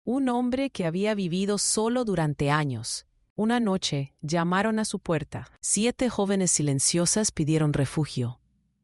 un hombre que había vivido solo durante años. Una noche llamaron a su puerta. 7 jóvenes silenciosas pidieron refugio.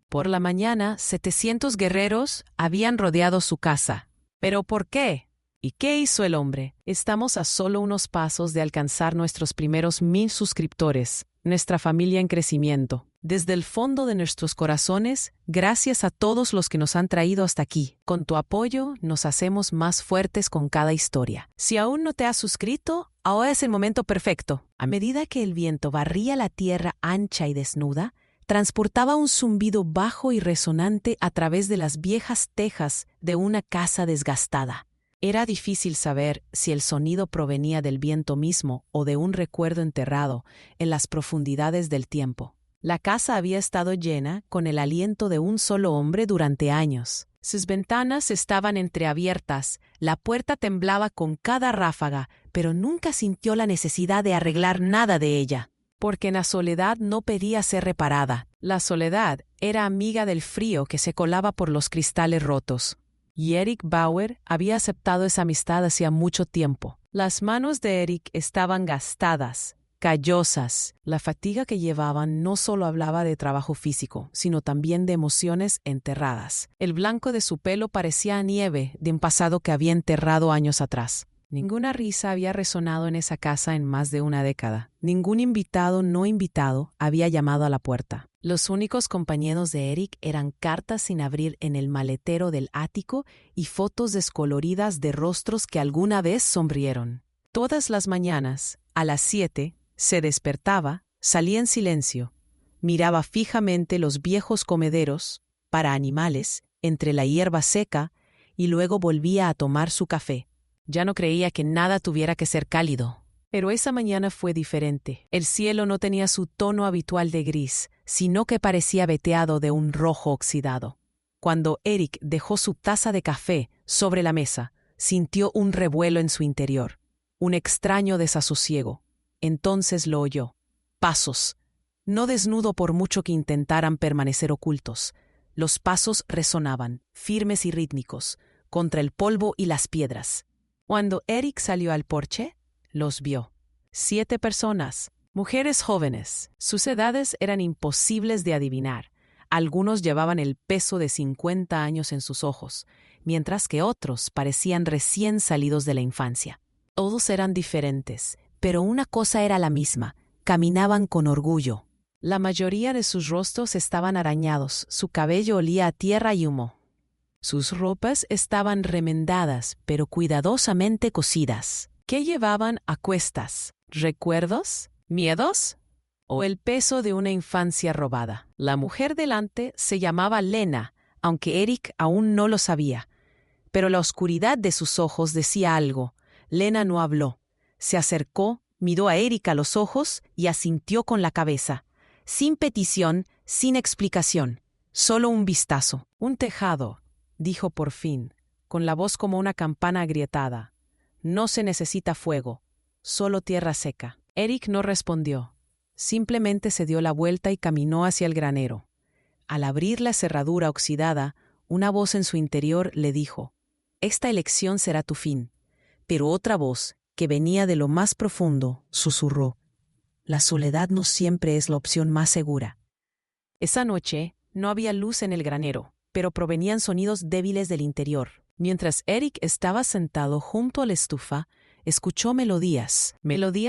Por la mañana, 700 guerreros habían rodeado su casa. ¿Pero por qué? ¿Y qué hizo el hombre? Estamos a solo unos pasos de alcanzar nuestros primeros 1000 suscriptores, nuestra familia en crecimiento. Desde el fondo de nuestros corazones, gracias a todos los que nos han traído hasta aquí. Con tu apoyo, nos hacemos más fuertes con cada historia. Si aún no te has suscrito, ahora es el momento perfecto. A medida que el viento barría la tierra ancha y desnuda, transportaba un zumbido bajo y resonante a través de las viejas tejas de una casa desgastada. Era difícil saber si el sonido provenía del viento mismo o de un recuerdo enterrado en las profundidades del tiempo. La casa había estado llena con el aliento de un solo hombre durante años. Sus ventanas estaban entreabiertas, la puerta temblaba con cada ráfaga, pero nunca sintió la necesidad de arreglar nada de ella. Porque la soledad no pedía ser reparada. La soledad era amiga del frío que se colaba por los cristales rotos. Y Eric Bauer había aceptado esa amistad hacía mucho tiempo. Las manos de Eric estaban gastadas, callosas. La fatiga que llevaban no solo hablaba de trabajo físico, sino también de emociones enterradas. El blanco de su pelo parecía nieve de un pasado que había enterrado años atrás. Ninguna risa había resonado en esa casa en más de una década. Ningún invitado no invitado había llamado a la puerta. Los únicos compañeros de Eric eran cartas sin abrir en el maletero del ático y fotos descoloridas de rostros que alguna vez sonrieron. Todas las mañanas, a las 7, se despertaba, salía en silencio, miraba fijamente los viejos comederos para animales entre la hierba seca y luego volvía a tomar su café. Ya no creía que nada tuviera que ser cálido. Pero esa mañana fue diferente. El cielo no tenía su tono habitual de gris, sino que parecía veteado de un rojo oxidado. Cuando Eric dejó su taza de café sobre la mesa, sintió un revuelo en su interior, un extraño desasosiego. Entonces lo oyó. Pasos. No desnudo por mucho que intentaran permanecer ocultos. Los pasos resonaban, firmes y rítmicos, contra el polvo y las piedras. Cuando Eric salió al porche, los vio. 7 personas, mujeres jóvenes. Sus edades eran imposibles de adivinar. Algunos llevaban el peso de 50 años en sus ojos, mientras que otros parecían recién salidos de la infancia. Todos eran diferentes, pero una cosa era la misma: caminaban con orgullo. La mayoría de sus rostros estaban arañados, su cabello olía a tierra y humo. Sus ropas estaban remendadas, pero cuidadosamente cosidas. ¿Qué llevaban a cuestas? ¿Recuerdos? ¿Miedos? ¿O el peso de una infancia robada? La mujer delante se llamaba Lena, aunque Eric aún no lo sabía. Pero la oscuridad de sus ojos decía algo. Lena no habló. Se acercó, miró a Eric a los ojos y asintió con la cabeza. Sin petición, sin explicación. Solo un vistazo. Un tejado, dijo por fin, con la voz como una campana agrietada. No se necesita fuego, solo tierra seca. Eric no respondió. Simplemente se dio la vuelta y caminó hacia el granero. Al abrir la cerradura oxidada, una voz en su interior le dijo: «Esta elección será tu fin». Pero otra voz, que venía de lo más profundo, susurró: «La soledad no siempre es la opción más segura». Esa noche no había luz en el granero, pero provenían sonidos débiles del interior. Mientras Eric estaba sentado junto a la estufa, escuchó melodías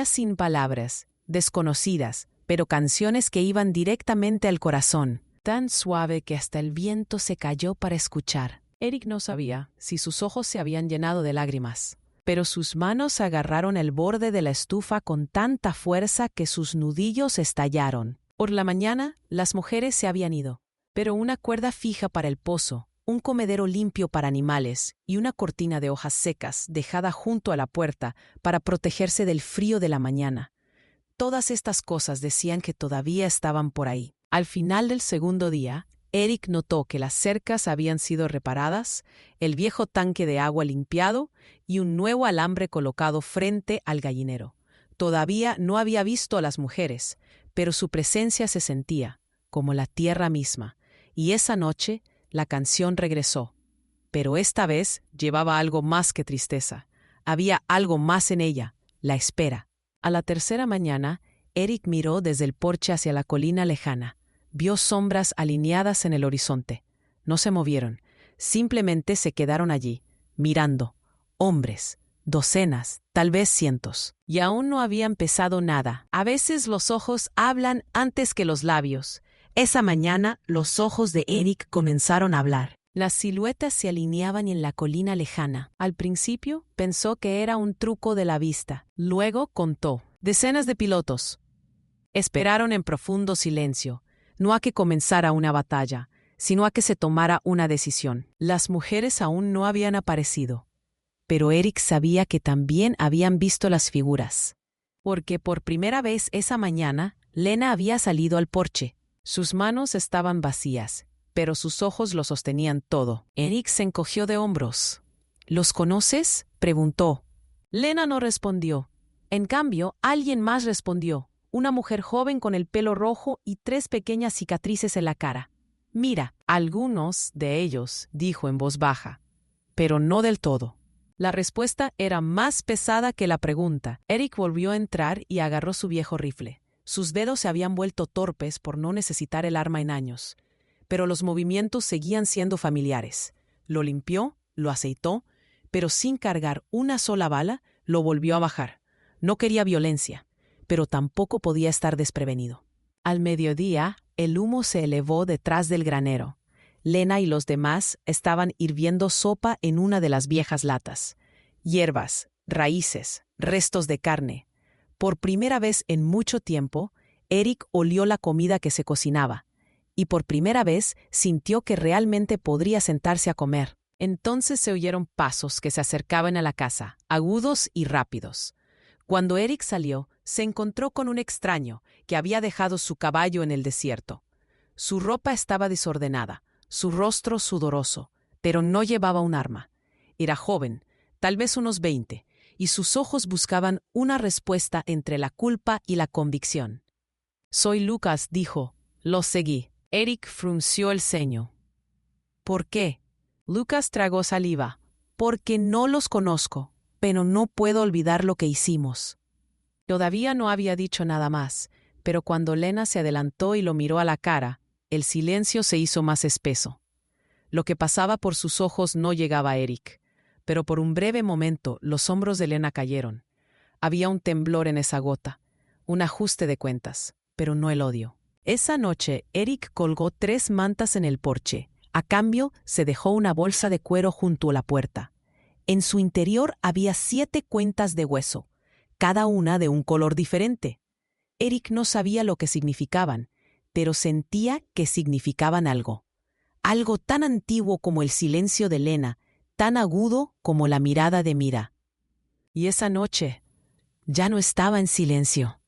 sin palabras, desconocidas, pero canciones que iban directamente al corazón, tan suave que hasta el viento se calló para escuchar. Eric no sabía si sus ojos se habían llenado de lágrimas, pero sus manos agarraron el borde de la estufa con tanta fuerza que sus nudillos estallaron. Por la mañana, las mujeres se habían ido, pero una cuerda fija para el pozo, un comedero limpio para animales y una cortina de hojas secas dejada junto a la puerta para protegerse del frío de la mañana. Todas estas cosas decían que todavía estaban por ahí. Al final del segundo día, Eric notó que las cercas habían sido reparadas, el viejo tanque de agua limpiado y un nuevo alambre colocado frente al gallinero. Todavía no había visto a las mujeres, pero su presencia se sentía, como la tierra misma, y esa noche la canción regresó. Pero esta vez llevaba algo más que tristeza, Había algo más en ella, la espera. A la tercera mañana, Eric miró desde el porche hacia la colina lejana. Vio sombras alineadas en el horizonte. No se movieron, simplemente se quedaron allí, mirando. Hombres, docenas, tal vez cientos. Y aún no había empezado nada. A veces los ojos hablan antes que los labios. Esa mañana, los ojos de Eric comenzaron a hablar. Las siluetas se alineaban en la colina lejana. Al principio, pensó que era un truco de la vista. Luego contó. Decenas de pilotos. Esperaron en profundo silencio, no a que comenzara una batalla, sino a que se tomara una decisión. Las mujeres aún no habían aparecido, pero Eric sabía que también habían visto las figuras. Porque por primera vez esa mañana, Lena había salido al porche. Sus manos estaban vacías, pero sus ojos lo sostenían todo. Eric se encogió de hombros. ¿Los conoces?, preguntó. Lena no respondió. En cambio, alguien más respondió. Una mujer joven con el pelo rojo y 3 pequeñas cicatrices en la cara. Mira, algunos de ellos, dijo en voz baja, pero no del todo. La respuesta era más pesada que la pregunta. Eric volvió a entrar y agarró su viejo rifle. Sus dedos se habían vuelto torpes por no necesitar el arma en años, pero los movimientos seguían siendo familiares. Lo limpió, lo aceitó, pero sin cargar una sola bala, lo volvió a bajar. No quería violencia, pero tampoco podía estar desprevenido. Al mediodía, el humo se elevó detrás del granero. Lena y los demás estaban hirviendo sopa en una de las viejas latas. Hierbas, raíces, restos de carne. Por primera vez en mucho tiempo, Eric olió la comida que se cocinaba, y por primera vez sintió que realmente podría sentarse a comer. Entonces se oyeron pasos que se acercaban a la casa, agudos y rápidos. Cuando Eric salió, se encontró con un extraño que había dejado su caballo en el desierto. Su ropa estaba desordenada, su rostro sudoroso, pero no llevaba un arma. Era joven, tal vez unos 20, y sus ojos buscaban una respuesta entre la culpa y la convicción. «Soy Lucas», dijo. «Los seguí». Eric frunció el ceño. «¿Por qué?» Lucas tragó saliva. «Porque no los conozco, pero no puedo olvidar lo que hicimos». Todavía no había dicho nada más, pero cuando Lena se adelantó y lo miró a la cara, el silencio se hizo más espeso. Lo que pasaba por sus ojos no llegaba a Eric, pero por un breve momento los hombros de Lena cayeron. Había un temblor en esa gota, un ajuste de cuentas, pero no el odio. Esa noche, Eric colgó 3 mantas en el porche. A cambio, se dejó una bolsa de cuero junto a la puerta. En su interior había 7 cuentas de hueso, cada una de un color diferente. Eric no sabía lo que significaban, pero sentía que significaban algo. Algo tan antiguo como el silencio de Lena, tan agudo como la mirada de Mira. Y esa noche ya no estaba en silencio.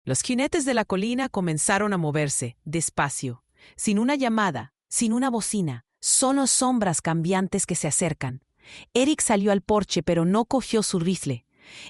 Los jinetes de la colina comenzaron a moverse, despacio, sin una llamada, sin una bocina, solo sombras cambiantes que se acercan. Eric salió al porche, pero no cogió su rifle.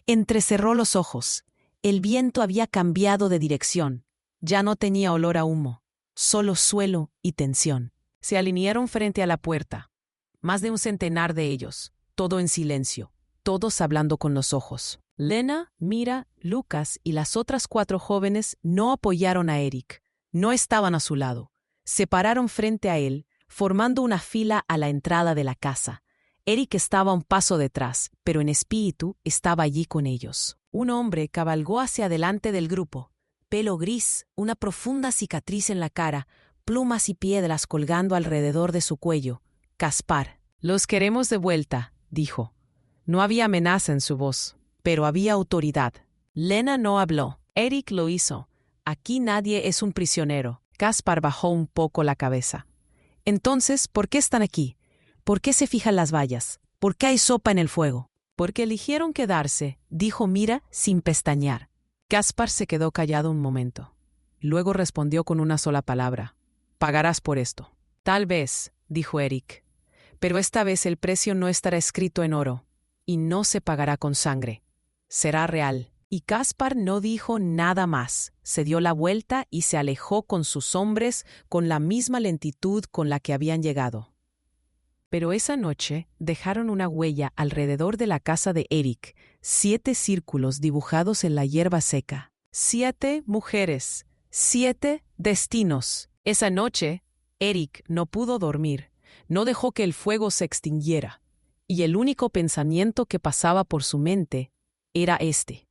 Entrecerró los ojos. El viento había cambiado de dirección. Ya no tenía olor a humo, solo suelo y tensión. Se alinearon frente a la puerta. Más de un centenar de ellos, todo en silencio, todos hablando con los ojos. Lena, Mira, Lucas y las otras 4 jóvenes no apoyaron a Eric. No estaban a su lado. Se pararon frente a él, formando una fila a la entrada de la casa. Eric estaba un paso detrás, pero en espíritu estaba allí con ellos. Un hombre cabalgó hacia adelante del grupo. Pelo gris, una profunda cicatriz en la cara, plumas y piedras colgando alrededor de su cuello. Caspar. «Los queremos de vuelta», dijo. No había amenaza en su voz, pero había autoridad. Lena no habló. Eric lo hizo. «Aquí nadie es un prisionero». Caspar bajó un poco la cabeza. «Entonces, ¿por qué están aquí? ¿Por qué se fijan las vallas? ¿Por qué hay sopa en el fuego?» «Porque eligieron quedarse», dijo Mira sin pestañear. Caspar se quedó callado un momento. Luego respondió con una sola palabra. «Pagarás por esto». «Tal vez», dijo Eric. «Pero esta vez el precio no estará escrito en oro, y no se pagará con sangre. Será real». Y Caspar no dijo nada más. Se dio la vuelta y se alejó con sus hombres con la misma lentitud con la que habían llegado. Pero esa noche dejaron una huella alrededor de la casa de Eric, 7 círculos dibujados en la hierba seca. 7 mujeres, 7 destinos. Esa noche, Eric no pudo dormir, no dejó que el fuego se extinguiera, y el único pensamiento que pasaba por su mente era este.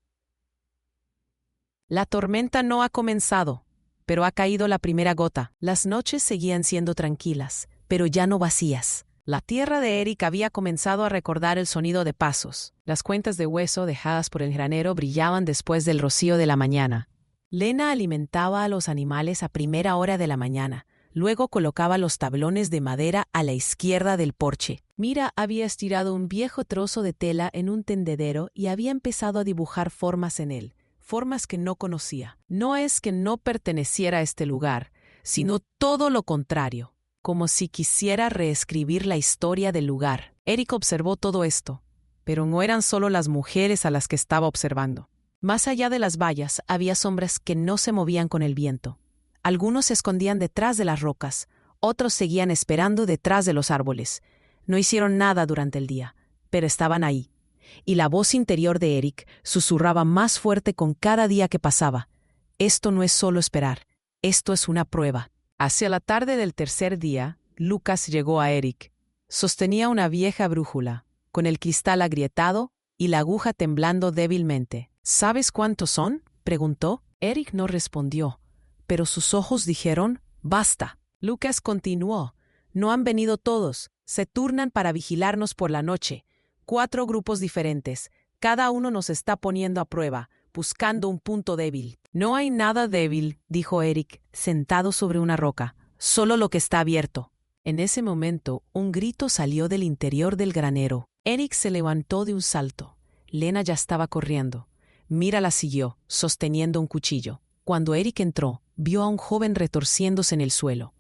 La tormenta no ha comenzado, pero ha caído la primera gota. Las noches seguían siendo tranquilas, pero ya no vacías. La tierra de Eric había comenzado a recordar el sonido de pasos. Las cuentas de hueso dejadas por el granero brillaban después del rocío de la mañana. Lena alimentaba a los animales a primera hora de la mañana. Luego colocaba los tablones de madera a la izquierda del porche. Mira había estirado un viejo trozo de tela en un tendedero y había empezado a dibujar formas en él, formas que no conocía. No es que no perteneciera a este lugar, sino todo lo contrario, como si quisiera reescribir la historia del lugar. Eric observó todo esto, pero no eran solo las mujeres a las que estaba observando. Más allá de las vallas había sombras que no se movían con el viento. Algunos se escondían detrás de las rocas, otros seguían esperando detrás de los árboles. No hicieron nada durante el día, pero estaban ahí. Y la voz interior de Eric susurraba más fuerte con cada día que pasaba. Esto no es solo esperar, esto es una prueba. Hacia la tarde del tercer día, Lucas llegó a Eric. Sostenía una vieja brújula, con el cristal agrietado y la aguja temblando débilmente. ¿Sabes cuántos son?, preguntó. Eric no respondió, pero sus ojos dijeron, «Basta». Lucas continuó, «No han venido todos, se turnan para vigilarnos por la noche. 4 grupos diferentes, cada uno nos está poniendo a prueba, buscando un punto débil». «No hay nada débil», dijo Eric, sentado sobre una roca, «solo lo que está abierto». En ese momento, un grito salió del interior del granero. Eric se levantó de un salto. Lena ya estaba corriendo. Mira la siguió, sosteniendo un cuchillo. Cuando Eric entró, vio a un joven retorciéndose en el suelo.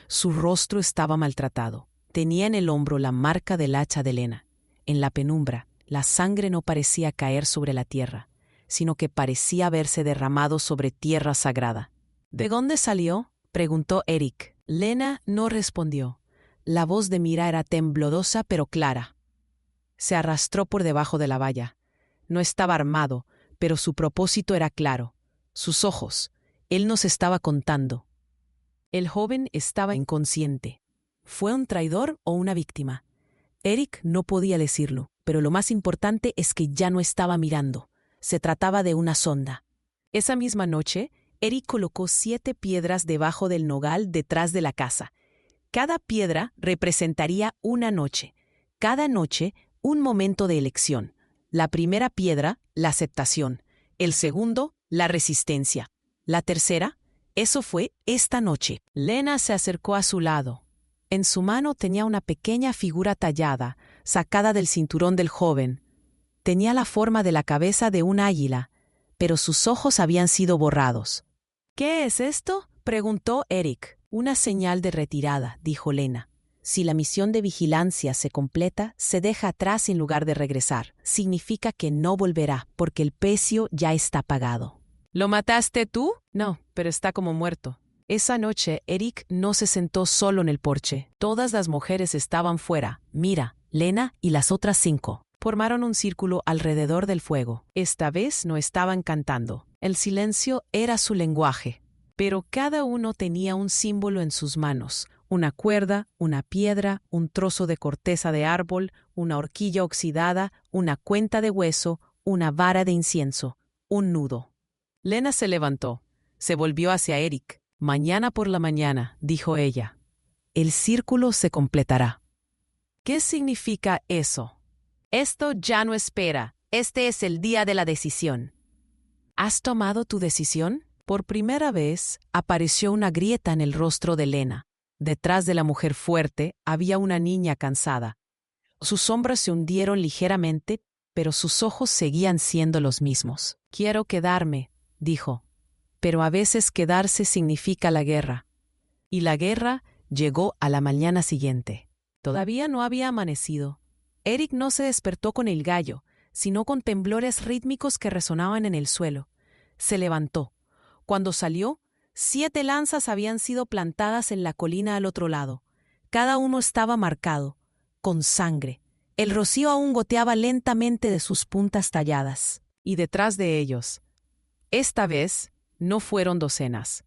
Su rostro estaba maltratado. Tenía en el hombro la marca del hacha de Lena. En la penumbra, la sangre no parecía caer sobre la tierra, sino que parecía haberse derramado sobre tierra sagrada. «¿De dónde salió?», preguntó Eric. Lena no respondió. La voz de Mira era temblorosa pero clara. Se arrastró por debajo de la valla. No estaba armado, pero su propósito era claro. Sus ojos. Él nos estaba contando. El joven estaba inconsciente. ¿Fue un traidor o una víctima? Eric no podía decirlo, pero lo más importante es que ya no estaba mirando. Se trataba de una sonda. Esa misma noche, Eric colocó 7 piedras debajo del nogal detrás de la casa. Cada piedra representaría una noche. Cada noche, un momento de elección. La primera piedra, la aceptación. El segundo, la resistencia. La tercera, eso fue esta noche. Lena se acercó a su lado. En su mano tenía una pequeña figura tallada, sacada del cinturón del joven. Tenía la forma de la cabeza de un águila, pero sus ojos habían sido borrados. «¿Qué es esto?», preguntó Eric. «Una señal de retirada», dijo Lena. «Si la misión de vigilancia se completa, se deja atrás en lugar de regresar. Significa que no volverá, porque el precio ya está pagado». «¿Lo mataste tú?». «No, pero está como muerto». Esa noche, Eric no se sentó solo en el porche. Todas las mujeres estaban fuera. Mira, Lena y las otras 5. Formaron un círculo alrededor del fuego. Esta vez no estaban cantando. El silencio era su lenguaje. Pero cada uno tenía un símbolo en sus manos. Una cuerda, una piedra, un trozo de corteza de árbol, una horquilla oxidada, una cuenta de hueso, una vara de incienso, un nudo. Lena se levantó. Se volvió hacia Eric. «Mañana por la mañana», dijo ella, «el círculo se completará». «¿Qué significa eso?». «Esto ya no espera. Este es el día de la decisión». «¿Has tomado tu decisión?». Por primera vez, apareció una grieta en el rostro de Lena. Detrás de la mujer fuerte había una niña cansada. Sus sombras se hundieron ligeramente, pero sus ojos seguían siendo los mismos. «Quiero quedarme», dijo. «Pero a veces quedarse significa la guerra». Y la guerra llegó a la mañana siguiente. Todavía no había amanecido. Eric no se despertó con el gallo, sino con temblores rítmicos que resonaban en el suelo. Se levantó. Cuando salió, 7 lanzas habían sido plantadas en la colina al otro lado. Cada uno estaba marcado, con sangre. El rocío aún goteaba lentamente de sus puntas talladas. Y detrás de ellos, esta vez, no fueron docenas.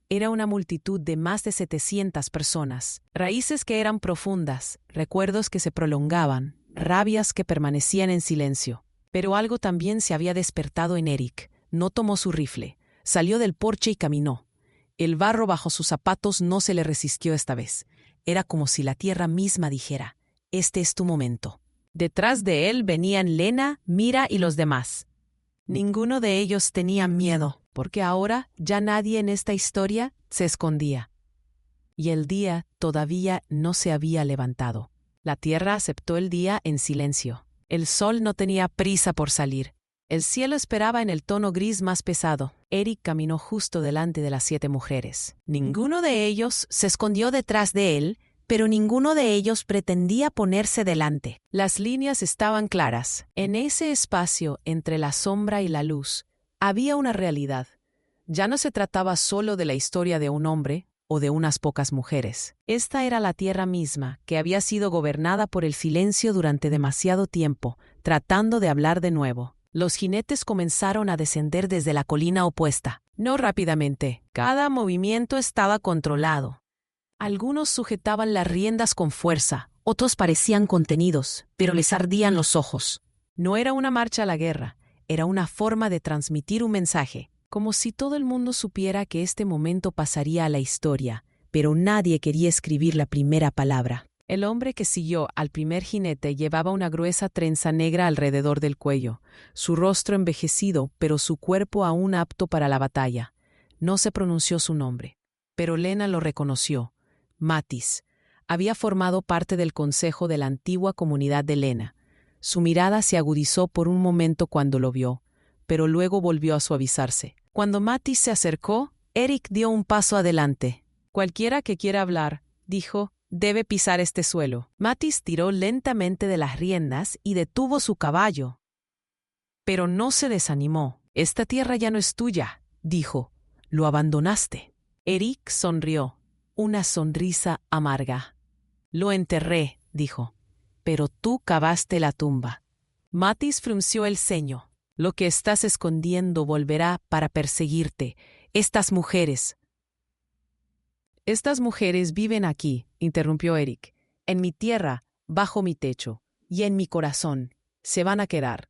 Era una multitud de más de 700 personas. Raíces que eran profundas, recuerdos que se prolongaban, rabias que permanecían en silencio. Pero algo también se había despertado en Eric. No tomó su rifle. Salió del porche y caminó. El barro bajo sus zapatos no se le resistió esta vez. Era como si la tierra misma dijera: «Este es tu momento». Detrás de él venían Lena, Mira y los demás. Ninguno de ellos tenía miedo, porque ahora ya nadie en esta historia se escondía. Y el día todavía no se había levantado. La tierra aceptó el día en silencio. El sol no tenía prisa por salir. El cielo esperaba en el tono gris más pesado. Eric caminó justo delante de las 7 mujeres. Ninguno de ellos se escondió detrás de él, pero ninguno de ellos pretendía ponerse delante. Las líneas estaban claras. En ese espacio entre la sombra y la luz había una realidad. Ya no se trataba solo de la historia de un hombre o de unas pocas mujeres. Esta era la tierra misma, que había sido gobernada por el silencio durante demasiado tiempo, tratando de hablar de nuevo. Los jinetes comenzaron a descender desde la colina opuesta. No rápidamente. Cada movimiento estaba controlado. Algunos sujetaban las riendas con fuerza, otros parecían contenidos, pero les ardían los ojos. No era una marcha a la guerra, era una forma de transmitir un mensaje, como si todo el mundo supiera que este momento pasaría a la historia, pero nadie quería escribir la primera palabra. El hombre que siguió al primer jinete llevaba una gruesa trenza negra alrededor del cuello, su rostro envejecido, pero su cuerpo aún apto para la batalla. No se pronunció su nombre, pero Lena lo reconoció. Matis había formado parte del consejo de la antigua comunidad de Lena. Su mirada se agudizó por un momento cuando lo vio, pero luego volvió a suavizarse. Cuando Matis se acercó, Eric dio un paso adelante. «Cualquiera que quiera hablar», dijo, «debe pisar este suelo». Matis tiró lentamente de las riendas y detuvo su caballo. Pero no se desanimó. «Esta tierra ya no es tuya», dijo. «Lo abandonaste». Eric sonrió. Una sonrisa amarga. «Lo enterré», dijo, «pero tú cavaste la tumba». Matis frunció el ceño. «Lo que estás escondiendo volverá para perseguirte. Estas mujeres». «Estas mujeres viven aquí», interrumpió Eric, «en mi tierra, bajo mi techo, y en mi corazón. Se van a quedar».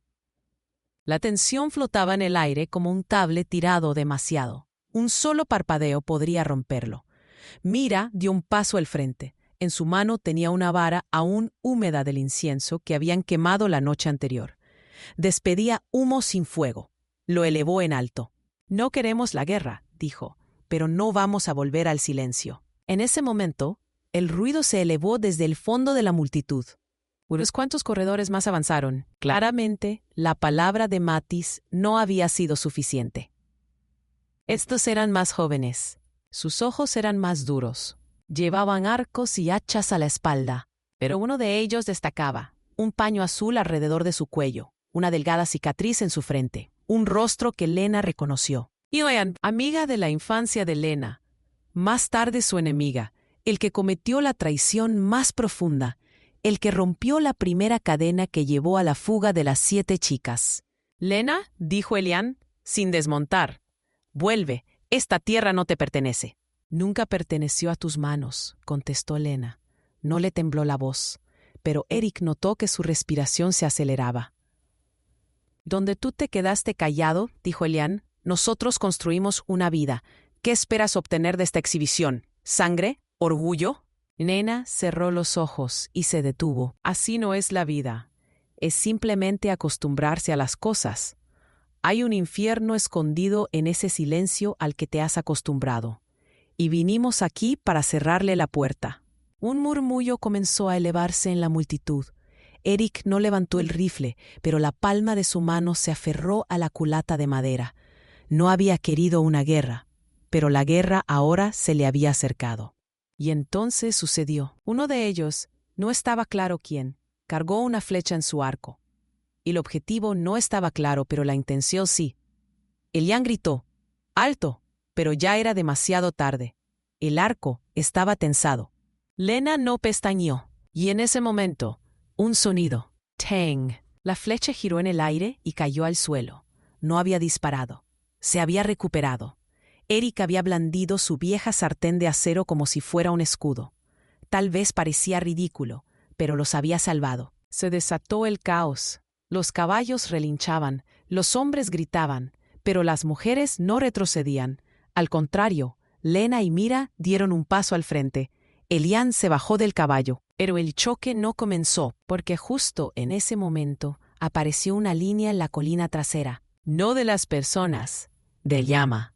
La tensión flotaba en el aire como un tablet tirado demasiado. Un solo parpadeo podría romperlo. Mira dio un paso al frente. En su mano tenía una vara aún húmeda del incienso que habían quemado la noche anterior. Despedía humo sin fuego. Lo elevó en alto. «No queremos la guerra», dijo, «pero no vamos a volver al silencio». En ese momento, el ruido se elevó desde el fondo de la multitud. Unos cuantos corredores más avanzaron. Claramente, la palabra de Matis no había sido suficiente. Estos eran más jóvenes. Sus ojos eran más duros. Llevaban arcos y hachas a la espalda, pero uno de ellos destacaba, un paño azul alrededor de su cuello, una delgada cicatriz en su frente, un rostro que Lena reconoció. Ioan, amiga de la infancia de Lena, más tarde su enemiga, el que cometió la traición más profunda, el que rompió la primera cadena que llevó a la fuga de las 7 chicas. «Lena», dijo Elian, sin desmontar, «vuelve. Esta tierra no te pertenece». «Nunca perteneció a tus manos», contestó Lena. No le tembló la voz, pero Eric notó que su respiración se aceleraba. «Donde tú te quedaste callado», dijo Elian, «nosotros construimos una vida. ¿Qué esperas obtener de esta exhibición? ¿Sangre? ¿Orgullo?» Lena cerró los ojos y se detuvo. «Así no es la vida. Es simplemente acostumbrarse a las cosas. Hay un infierno escondido en ese silencio al que te has acostumbrado. Y vinimos aquí para cerrarle la puerta». Un murmullo comenzó a elevarse en la multitud. Eric no levantó el rifle, pero la palma de su mano se aferró a la culata de madera. No había querido una guerra, pero la guerra ahora se le había acercado. Y entonces sucedió. Uno de ellos, no estaba claro quién, cargó una flecha en su arco. El objetivo no estaba claro, pero la intención sí. Elian gritó, «¡Alto!», pero ya era demasiado tarde. El arco estaba tensado. Lena no pestañeó. Y en ese momento, un sonido. ¡Tang! La flecha giró en el aire y cayó al suelo. No había disparado. Se había recuperado. Eric había blandido su vieja sartén de acero como si fuera un escudo. Tal vez parecía ridículo, pero los había salvado. Se desató el caos. Los caballos relinchaban, los hombres gritaban, pero las mujeres no retrocedían. Al contrario, Lena y Mira dieron un paso al frente. Elian se bajó del caballo, pero el choque no comenzó, porque justo en ese momento apareció una línea en la colina trasera. No de las personas, de llama.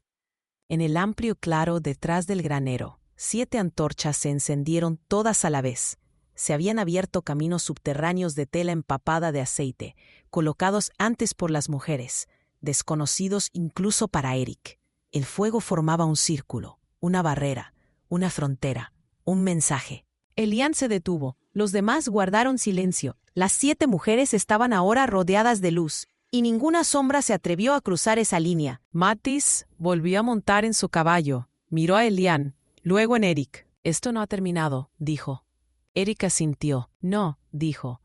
En el amplio claro detrás del granero, 7 antorchas se encendieron todas a la vez. Se habían abierto caminos subterráneos de tela empapada de aceite, colocados antes por las mujeres, desconocidos incluso para Eric. El fuego formaba un círculo, una barrera, una frontera, un mensaje. Elian se detuvo. Los demás guardaron silencio. Las 7 mujeres estaban ahora rodeadas de luz, y ninguna sombra se atrevió a cruzar esa línea. Mattis volvió a montar en su caballo. Miró a Elian, luego en Eric. «Esto no ha terminado», dijo. Eric asintió. «No», dijo.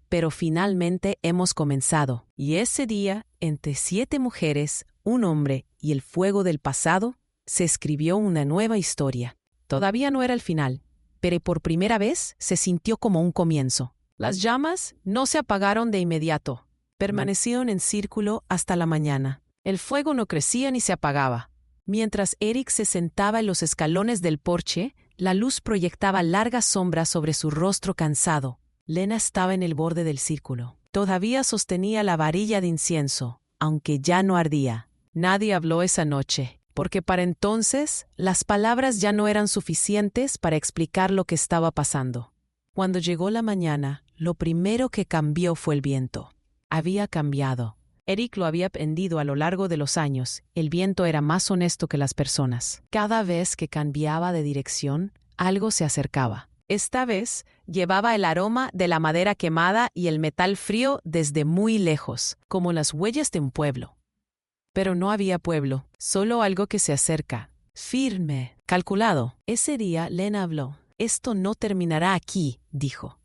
«Pero finalmente hemos comenzado». Y ese día, entre 7 mujeres, un hombre y el fuego del pasado, se escribió una nueva historia. Todavía no era el final, pero por primera vez se sintió como un comienzo. Las llamas no se apagaron de inmediato. Permanecieron en círculo hasta la mañana. El fuego no crecía ni se apagaba. Mientras Eric se sentaba en los escalones del porche, la luz proyectaba largas sombras sobre su rostro cansado. Lena estaba en el borde del círculo. Todavía sostenía la varilla de incienso, aunque ya no ardía. Nadie habló esa noche, porque para entonces las palabras ya no eran suficientes para explicar lo que estaba pasando. Cuando llegó la mañana, lo primero que cambió fue el viento. Había cambiado. Eric lo había aprendido a lo largo de los años. El viento era más honesto que las personas. Cada vez que cambiaba de dirección, algo se acercaba. Esta vez llevaba el aroma de la madera quemada y el metal frío desde muy lejos, como las huellas de un pueblo. Pero no había pueblo, solo algo que se acerca. Firme, calculado. Ese día Lena habló. «Esto no terminará aquí», dijo.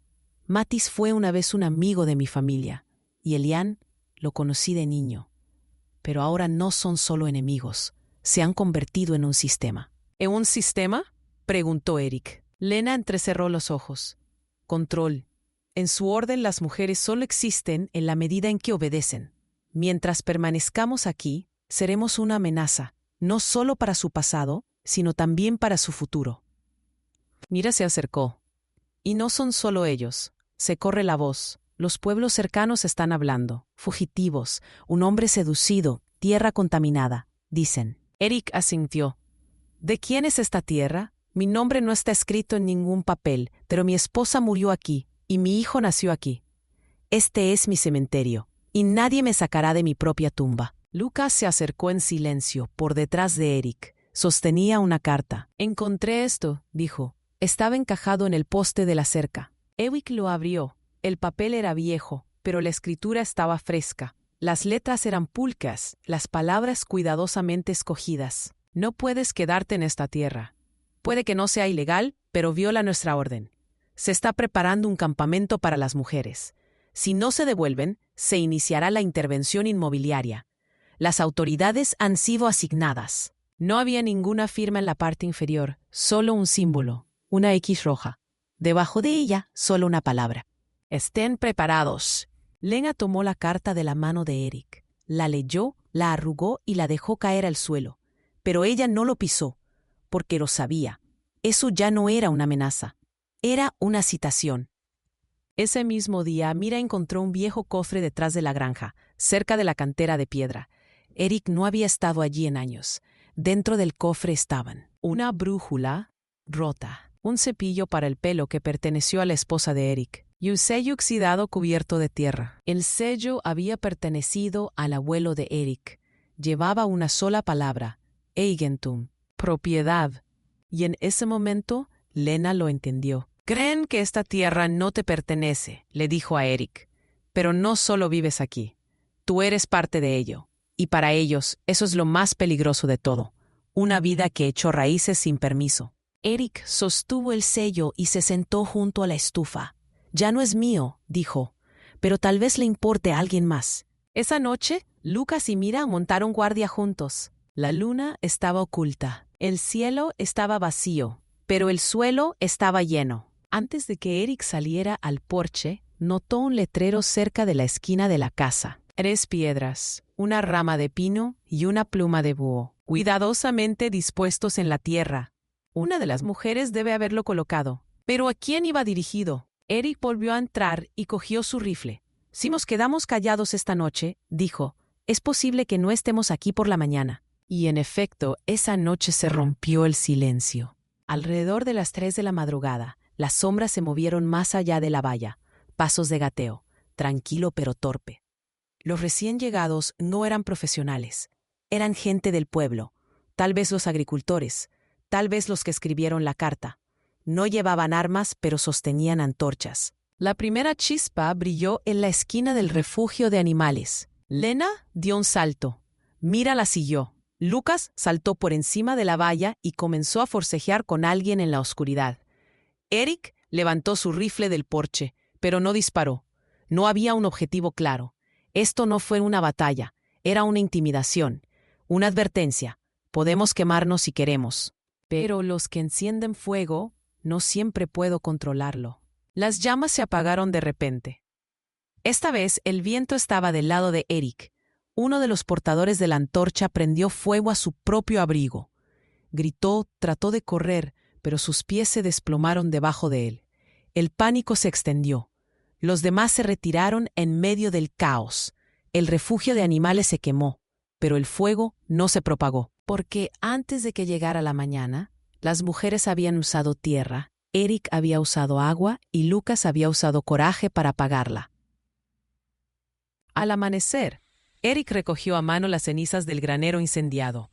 «Mattis fue una vez un amigo de mi familia. Y Elian lo conocí de niño. Pero ahora no son solo enemigos. Se han convertido en un sistema». ¿En un sistema?, preguntó Eric. Lena entrecerró los ojos. Control. En su orden, las mujeres solo existen en la medida en que obedecen. Mientras permanezcamos aquí, seremos una amenaza, no solo para su pasado, sino también para su futuro. Mira se acercó. «Y no son solo ellos. Se corre la voz. Los pueblos cercanos están hablando. Fugitivos, un hombre seducido, tierra contaminada», dicen. Eric asintió. «¿De quién es esta tierra? Mi nombre no está escrito en ningún papel, pero mi esposa murió aquí, y mi hijo nació aquí. Este es mi cementerio, y nadie me sacará de mi propia tumba». Lucas se acercó en silencio, por detrás de Eric. Sostenía una carta. «Encontré esto», dijo. Estaba encajado en el poste de la cerca. Eric lo abrió. El papel era viejo, pero la escritura estaba fresca. Las letras eran pulcras, las palabras cuidadosamente escogidas. «No puedes quedarte en esta tierra. Puede que no sea ilegal, pero viola nuestra orden. Se está preparando un campamento para las mujeres. Si no se devuelven, se iniciará la intervención inmobiliaria. Las autoridades han sido asignadas». No había ninguna firma en la parte inferior, solo un símbolo, una X roja. Debajo de ella, solo una palabra. «Estén preparados». Lena tomó la carta de la mano de Eric. La leyó, la arrugó y la dejó caer al suelo. Pero ella no lo pisó, porque lo sabía. Eso ya no era una amenaza. Era una citación. Ese mismo día, Mira encontró un viejo cofre detrás de la granja, cerca de la cantera de piedra. Eric no había estado allí en años. Dentro del cofre estaban una brújula rota, un cepillo para el pelo que perteneció a la esposa de Eric, y un sello oxidado cubierto de tierra. El sello había pertenecido al abuelo de Eric. Llevaba una sola palabra, Eigentum, propiedad. Y en ese momento, Lena lo entendió. «Creen que esta tierra no te pertenece», le dijo a Eric. «Pero no solo vives aquí. Tú eres parte de ello. Y para ellos, eso es lo más peligroso de todo. Una vida que echó raíces sin permiso». Eric sostuvo el sello y se sentó junto a la estufa. Ya no es mío, dijo, pero tal vez le importe a alguien más. Esa noche, Lucas y Mira montaron guardia juntos. La luna estaba oculta, el cielo estaba vacío, pero el suelo estaba lleno. Antes de que Eric saliera al porche, notó un letrero cerca de la esquina de la casa. 3 piedras, una rama de pino y una pluma de búho, cuidadosamente dispuestos en la tierra. Una de las mujeres debe haberlo colocado. ¿Pero a quién iba dirigido? Eric volvió a entrar y cogió su rifle. Si nos quedamos callados esta noche, dijo, es posible que no estemos aquí por la mañana. Y en efecto, esa noche se rompió el silencio. Alrededor de las 3 de la madrugada, las sombras se movieron más allá de la valla, pasos de gateo, tranquilo pero torpe. Los recién llegados no eran profesionales, eran gente del pueblo, tal vez los agricultores, tal vez los que escribieron la carta. No llevaban armas, pero sostenían antorchas. La primera chispa brilló en la esquina del refugio de animales. Lena dio un salto. Mira la siguió. Lucas saltó por encima de la valla y comenzó a forcejear con alguien en la oscuridad. Eric levantó su rifle del porche, pero no disparó. No había un objetivo claro. Esto no fue una batalla, era una intimidación, una advertencia. Podemos quemarnos si queremos. Pero los que encienden fuego, no siempre puedo controlarlo. Las llamas se apagaron de repente. Esta vez el viento estaba del lado de Eric. Uno de los portadores de la antorcha prendió fuego a su propio abrigo. Gritó, trató de correr, pero sus pies se desplomaron debajo de él. El pánico se extendió. Los demás se retiraron en medio del caos. El refugio de animales se quemó, pero el fuego no se propagó. Porque antes de que llegara la mañana, las mujeres habían usado tierra, Eric había usado agua y Lucas había usado coraje para apagarla. Al amanecer, Eric recogió a mano las cenizas del granero incendiado.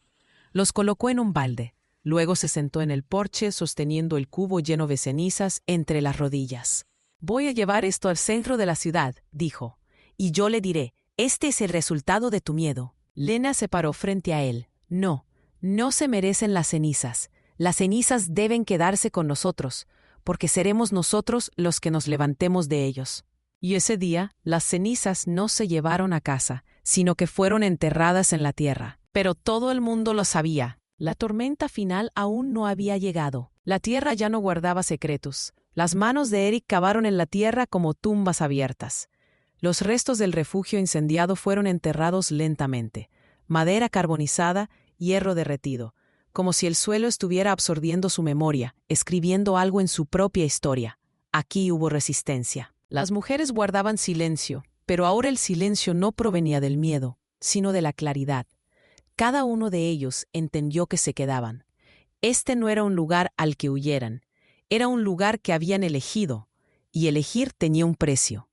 Los colocó en un balde. Luego se sentó en el porche sosteniendo el cubo lleno de cenizas entre las rodillas. «Voy a llevar esto al centro de la ciudad», dijo, «y yo le diré, este es el resultado de tu miedo». Lena se paró frente a él. «No, no se merecen las cenizas. Las cenizas deben quedarse con nosotros, porque seremos nosotros los que nos levantemos de ellos». Y ese día, las cenizas no se llevaron a casa, sino que fueron enterradas en la tierra. Pero todo el mundo lo sabía. La tormenta final aún no había llegado. La tierra ya no guardaba secretos. Las manos de Eric cavaron en la tierra como tumbas abiertas. Los restos del refugio incendiado fueron enterrados lentamente. Madera carbonizada, hierro derretido, como si el suelo estuviera absorbiendo su memoria, escribiendo algo en su propia historia. Aquí hubo resistencia. Las mujeres guardaban silencio, pero ahora el silencio no provenía del miedo, sino de la claridad. Cada uno de ellos entendió que se quedaban. Este no era un lugar al que huyeran, era un lugar que habían elegido, y elegir tenía un precio.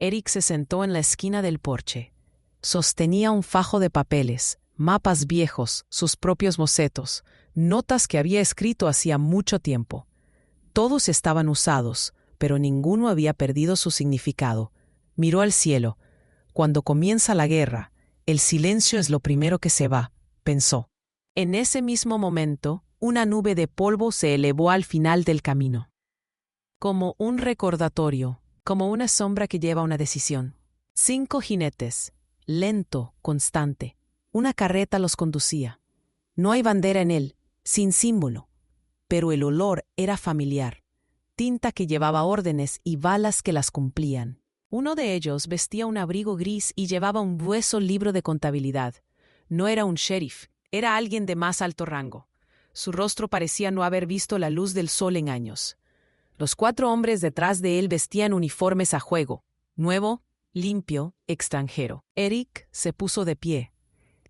Eric se sentó en la esquina del porche. Sostenía un fajo de papeles, mapas viejos, sus propios bocetos, notas que había escrito hacía mucho tiempo. Todos estaban usados, pero ninguno había perdido su significado. Miró al cielo. Cuando comienza la guerra, el silencio es lo primero que se va, pensó. En ese mismo momento, una nube de polvo se elevó al final del camino. Como un recordatorio, como una sombra que lleva una decisión. 5 jinetes, lento, constante. Una carreta los conducía. No hay bandera en él, sin símbolo, pero el olor era familiar. Tinta que llevaba órdenes y balas que las cumplían. Uno de ellos vestía un abrigo gris y llevaba un grueso libro de contabilidad. No era un sheriff, era alguien de más alto rango. Su rostro parecía no haber visto la luz del sol en años. Los 4 hombres detrás de él vestían uniformes a juego, nuevo, limpio, extranjero. Eric se puso de pie.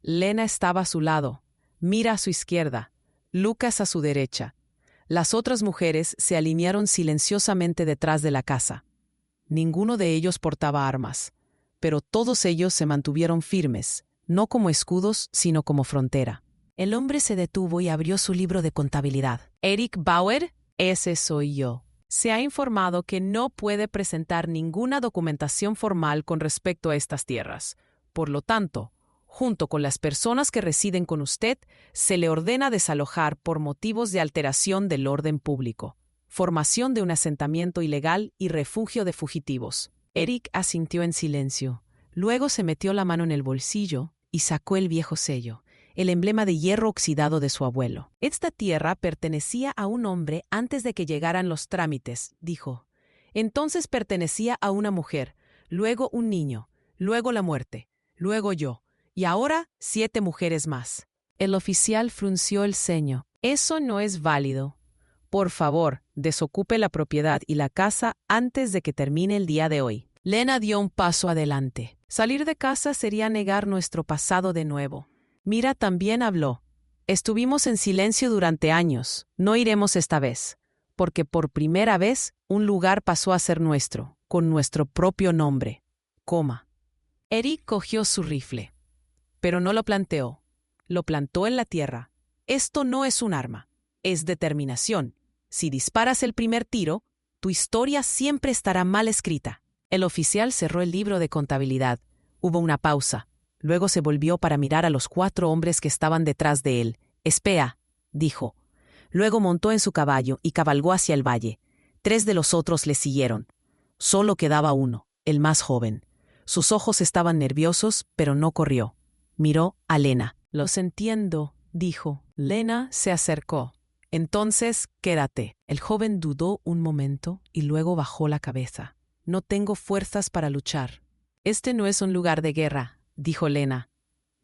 Lena estaba a su lado, Mira a su izquierda, Lucas a su derecha. Las otras mujeres se alinearon silenciosamente detrás de la casa. Ninguno de ellos portaba armas, pero todos ellos se mantuvieron firmes, no como escudos, sino como frontera. El hombre se detuvo y abrió su libro de contabilidad. «Eric Bauer, ese soy yo. Se ha informado que no puede presentar ninguna documentación formal con respecto a estas tierras. Por lo tanto, junto con las personas que residen con usted, se le ordena desalojar por motivos de alteración del orden público. formación de un asentamiento ilegal y refugio de fugitivos. Eric asintió en silencio. Luego se metió la mano en el bolsillo y sacó el viejo sello, el emblema de hierro oxidado de su abuelo. Esta tierra pertenecía a un hombre antes de que llegaran los trámites, dijo. Entonces pertenecía a una mujer, luego un niño, luego la muerte, luego yo, y ahora 7 mujeres más. El oficial frunció el ceño. Eso no es válido. Por favor, desocupe la propiedad y la casa antes de que termine el día de hoy. Lena dio un paso adelante. Salir de casa sería negar nuestro pasado de nuevo. Mira también habló. Estuvimos en silencio durante años. No iremos esta vez, porque por primera vez un lugar pasó a ser nuestro, con nuestro propio nombre. Coma. Eric cogió su rifle, pero no lo planteó. Lo plantó en la tierra. Esto no es un arma, es determinación. Si disparas el primer tiro, tu historia siempre estará mal escrita. El oficial cerró el libro de contabilidad. Hubo una pausa. Luego se volvió para mirar a los 4 hombres que estaban detrás de él. Espera, dijo. Luego montó en su caballo y cabalgó hacia el valle. 3 de los otros le siguieron. Solo quedaba uno, el más joven. Sus ojos estaban nerviosos, pero no corrió. Miró a Lena. Los entiendo, dijo. Lena se acercó. Entonces, quédate. El joven dudó un momento y luego bajó la cabeza. No tengo fuerzas para luchar. Este no es un lugar de guerra, dijo Lena.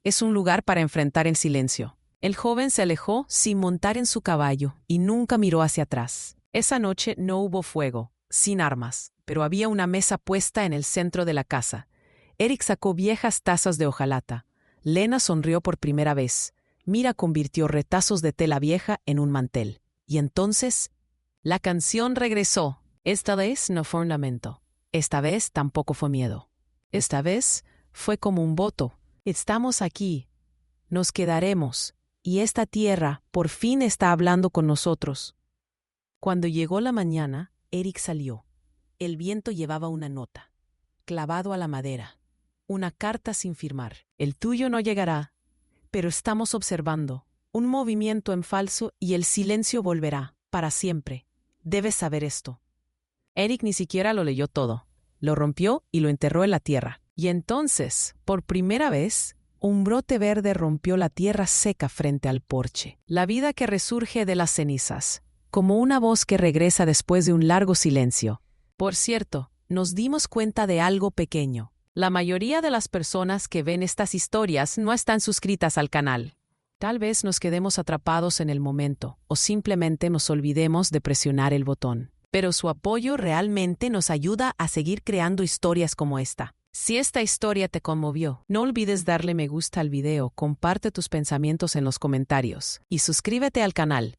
Es un lugar para enfrentar el silencio. El joven se alejó sin montar en su caballo y nunca miró hacia atrás. Esa noche no hubo fuego, sin armas, pero había una mesa puesta en el centro de la casa. Eric sacó viejas tazas de hojalata. Lena sonrió por primera vez. Mira convirtió retazos de tela vieja en un mantel. Y entonces, la canción regresó. Esta vez no fue un lamento. Esta vez tampoco fue miedo. Esta vez fue como un voto. Estamos aquí. Nos quedaremos. Y esta tierra por fin está hablando con nosotros. Cuando llegó la mañana, Eric salió. El viento llevaba una nota, clavado a la madera. Una carta sin firmar. El tuyo no llegará, pero estamos observando. Un movimiento en falso y el silencio volverá, para siempre. Debes saber esto. Eric ni siquiera lo leyó todo. Lo rompió y lo enterró en la tierra. Y entonces, por primera vez, un brote verde rompió la tierra seca frente al porche. La vida que resurge de las cenizas, como una voz que regresa después de un largo silencio. Por cierto, nos dimos cuenta de algo pequeño. La mayoría de las personas que ven estas historias no están suscritas al canal. Tal vez nos quedemos atrapados en el momento o simplemente nos olvidemos de presionar el botón. Pero su apoyo realmente nos ayuda a seguir creando historias como esta. Si esta historia te conmovió, no olvides darle me gusta al video, comparte tus pensamientos en los comentarios y suscríbete al canal.